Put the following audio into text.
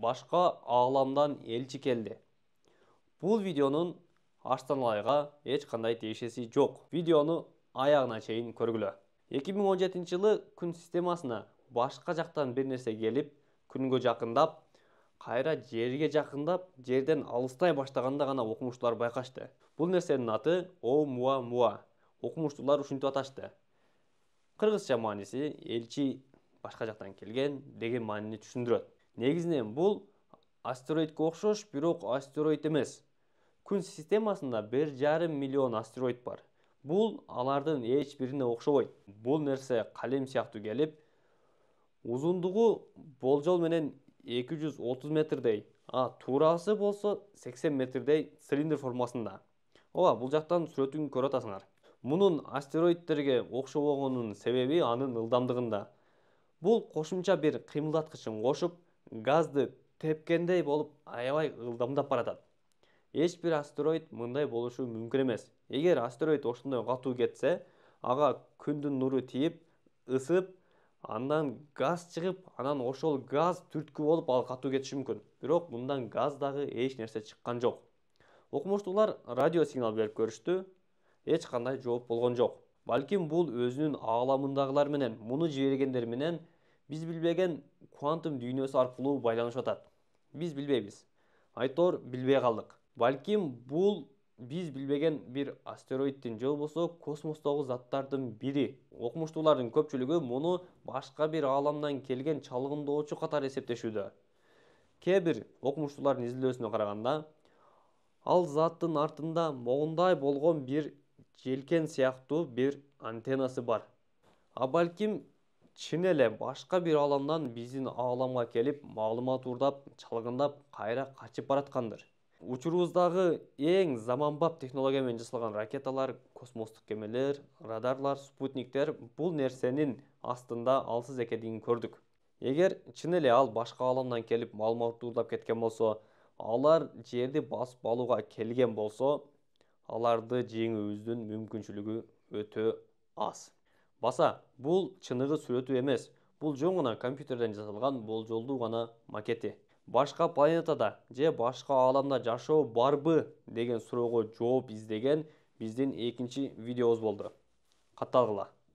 башка ааламдан элчи келди. Бул видеонун Аштан-Айга эч кандай тиешеси жок. Видеону аягына чейин көргүлө. 2017-жылы күн системасына башка жактан бир нерсе келип, күнгө жакындап, кайра жерге жакындап, жерден алыстай баштаганда гана окумуштуулар байкашты. Бул нерсенин аты Оumuamua. Окумуштуулар ушинтип аташты. Кыргызча мааниси элчи башка жактан келген деген маанини түшүндүрөт. Негизинен бул астероидке окшош, бирок астероид эмес. Күн системасында 1,5 миллион астероид бар. Бул алардын эч бирине окшобойт. Бул нерсе калем сыяктуу келип, узундугу болжол менен 230 метрдей, туурасы болсо 80 метрдей цилиндр формасында. Бул жактан сүрөтүн көрүп атасыңар. Мунун астероидтерге окшобогонунун себеби анын ылдамдыгында. Бул кошумча бир кыймылдаткычын кошуп, газды тепкендей болуп аябай ылдамдап баратат. Эч бир астероид мындай болушу мүмкүн эмес. Эгер астероид ошондой катуу кетсе, ага күндүн нуру тийип, ысып, андан газ чыгып, анан ошол газ түрткү болуп ал катуу кетиши мүмкүн. Бирок мындан газ дагы эч нерсе чыккан жок. Окумуштуулар радио сигнал берип көрүштү, эч кандай жооп болгон жок. Балким бул өзүнүн ааламындагылар менен, муну жибергендер менен биз билбеген квантум дүйнөсү аркылуу байланышып атат. Биз билбейбиз. Айтор билбей калдык. Балким бул биз билбеген бир астероиддин же болбосо космостогу заттардын бири. Окумуштуулардын көпчүлүгү муну башка бир ааламдан келген чалгындоочу катары эсептешүүдө. Кээ бир окумуштуулардын изилдөөсүнө караганда, ал заттын артында могундай болгон бир желкен сыяктуу бир антеннасы бар. Балким чын эле башка бир ааламдан биздин ааламга келип, маалымат уурдап, чалгындап, кайра качып бараткандыр. Учурубуздагы эң заманбап технология менен жасалган ракеталар, космостук кемелер, радарлар, спутниктер бул нерсенин астында алсыз экендигин көрдүк. Эгер чын эле ал башка ааламдан келип маалымат уурдап кеткен болсо, алар жерди басып алууга келген болсо, аларды жеңүүбүздүн мүмкүнчүлүгү өтө аз. Баса, бул чыныгы сүрөтү эмес. Бул жөн гана компьютерден жасалган болжолдуу гана макети. Башка планетада же башка ааламда жашоо барбы деген суроого жооп издеген биздин экинчи видеобуз болду. Катталгыла.